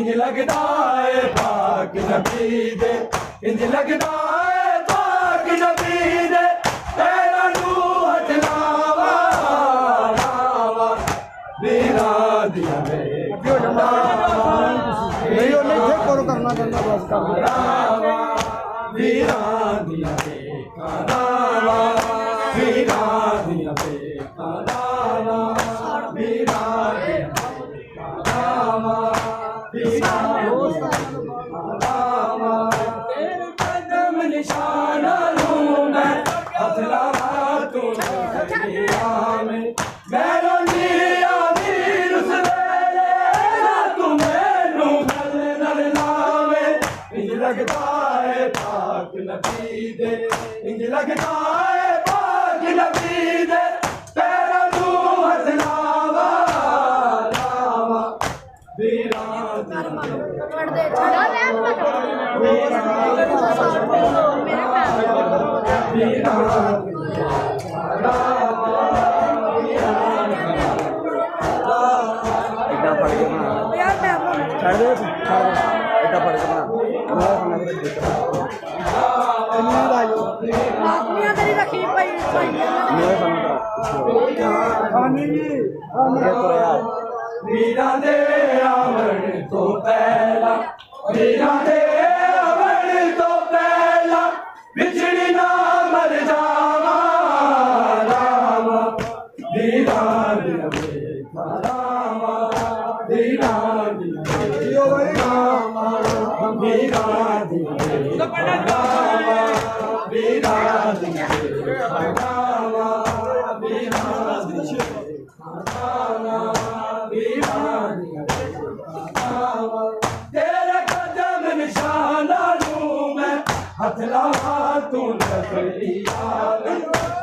इंज लगदा है पाक नबी दे इंज लगदा है पाक नबी दे तेरा नूह हटलावा लावा वीरा दिया वे नहीं और नहीं थे करो करना बस लावा वीरा दिया वे लावा वीरा दिया वे लावा वीरा दिया लावा वीरा लावा तेरे कदम निशाना लूं मैं हथ लावा तू दुनिया में मैं रोनी आमीर उस वेले ना तू मैनू गल नल लावे इंज लगदा है पाक नबी दे इंज लगदा है पाक नबी दे तेरा नूह हथ लावा लावा वीरा वीरा दे आवण तो पहला वीरा दे आवण तो पहला बिछड़ी ना मर जावा रामा वीरा दिया रामा वीरा दिया रामा वीरा दिया रामा वीरा दिया रामा वीरा दिया तेरा कदम निशाना लूं मैं हथ लावा तू नजरिया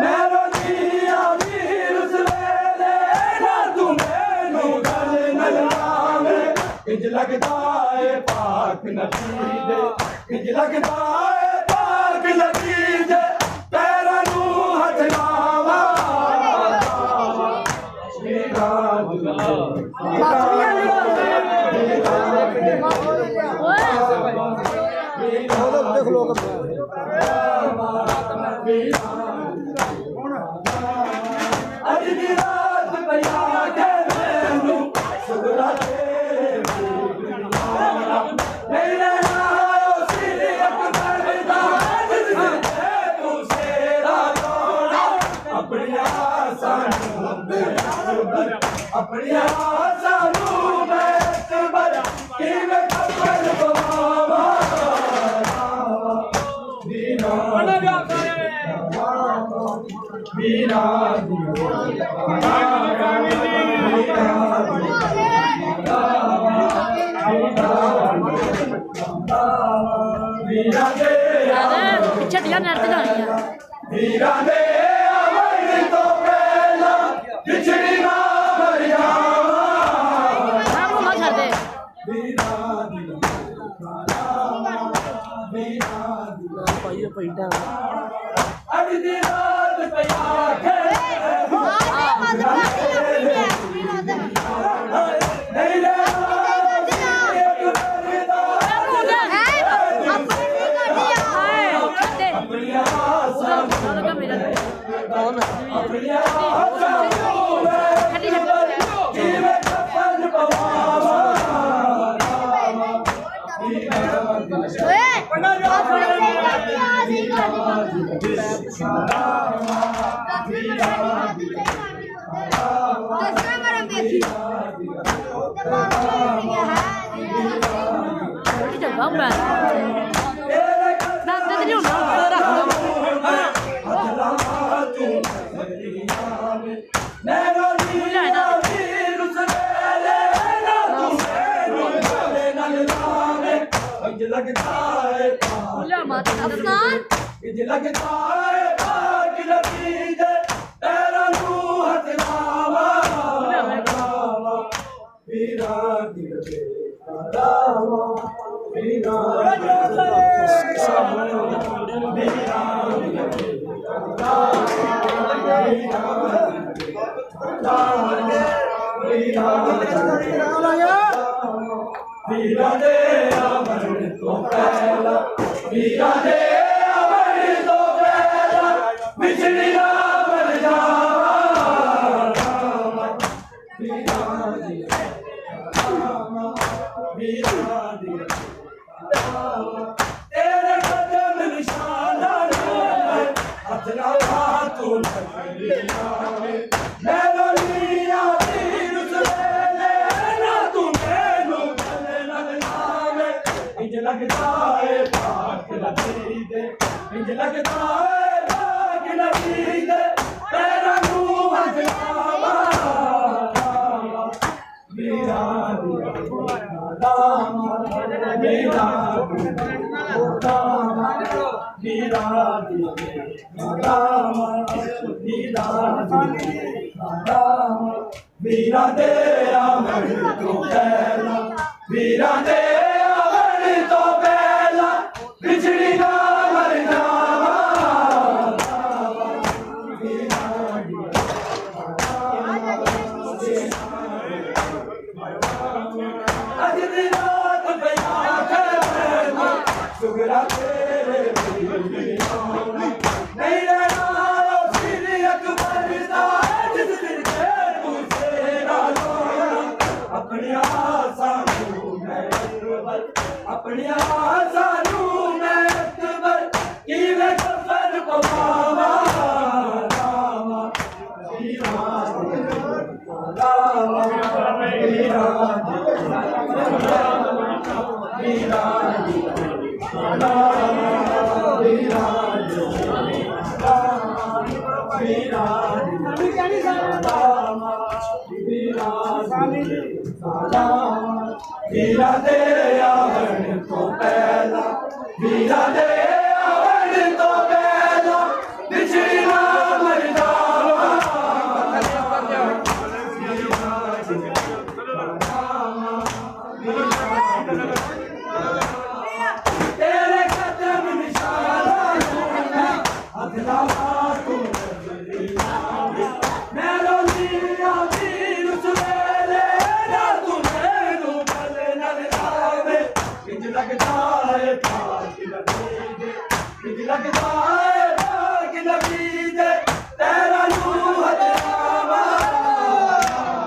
मैं रोनी आमीर उस वेले ना तू मैनू गल नल लावे इंज लगदा है पाक नबी दे इंज लगदा है पाक नबी दे तेरा नूह हथ लावा देख लो अज दी रात पिया के मैनू सुगरा तेरे नहीं रहना सिर अकबर दा तू सेरा लोड़ा अपनी सानू अपनी सानू मैं अकबर कि मैं खबर पवावा वीरा वीरा पिछे टिया नर ते जानी है वीरा दे आवण तो पहला बिछड़ी ना मर जावा हां वो छड़ दे वीरा वीरा पाइए पैंटा अज दी रात पिया के नहीं लगता है लगता है पाक नबी दे तेरा नूह हथ लावा वीरा दिया लावा वीरा वीरा ਵੀਰਾਂ ਦੇ ਆਵਣ ਤੋਂ ਪਹਿਲਾਂ ਵੀਰਾਂ ਦੇ ਆਵਣ ਤੋਂ ਪਹਿਲਾਂ ਵਿਛੜੀ ਨਾ ਮਰ ਜਾਵਾਂ ਵੀਰਾਂ ਦੀ ਵੀਰਾਂ ਦੀ ਤੇਰੇ ਕਦਮ ਨਿਸ਼ਾਨਾ ਨੇ ਹੱਥ ਨਾਲ ਤੂੰ ਮੈਨੂੰ ਲੀਆ ਤੀਰ ਸਵੇਲੇ ਨਾ ਤੂੰ ਮੈਨੂੰ ਗਲੇ ਨਾਲ ਲਾਵੇਂ ਇੰਜ ਲੱਗਦਾ ਏ ਭਾਗ ਲੱਗੀ ਦੇ ਇੰਜ ਲੱਗਦਾ ਏ ਭਾਗ ਲੱਗੀ ਦੇ ਪੈਰਾਂ ਨੂੰ ਹੱਥ ਲਾਵਾਂ ਵੀਰਾਂ ਦੀ ਵੀਰਾਂ ਦੇ ਆਵਣ ਤੋਂ ਪਹਿਲਾਂ ਵੀਰਾਂ ਦੇ ਆਵਣ ਤੋਂ ਪਹਿਲਾਂ ਵਿਛੜੀ ਨਾ ਮਰ ਜਾਵਾਂ ਅੱਜ ਦੀ ਰਾਤ ਪਿਆ ਕਰ ਸੁਗਰਾ ਤੇਰੇ ਨਹੀਂ ਰਹਿਣਾ ਸਿਰ ਅਕਬਰ ਦਾ ਜਿਸ ਦਿਨ ਤੇ ਤੂੰ ਤੇਰਾ ਲੋਣਾ ਆਪਣੀਆਂ ਆਸਾਂ ਨੂੰ ਮੈਂ ਅਕਬਰ ਆਪਣੀਆਂ ਆਸਾਂ ਨੂੰ ਮੈਂ ਅਕਬਰ ਕਿਵੇਂ ਕਫਨ ਪਵਾਵਾਂ ਰਾਮਾ ਵੀਰਾਂ ਵੀਰਾਂ ਦੇ ਆਵਣ ਤੋਂ ਪਹਿਲਾਂ ਵੀਰਾਂ ਦੇ ਆਵਣ ਤੋਂ ਪਹਿਲਾਂ ਵਿਛੜੀ ਨਾ ਮਰ ਜਾਵਾਂ ਤੇਰੇ ਕਦਮ ਨਿਸ਼ਾਨਾ ਹੱਥ ਨਾਲ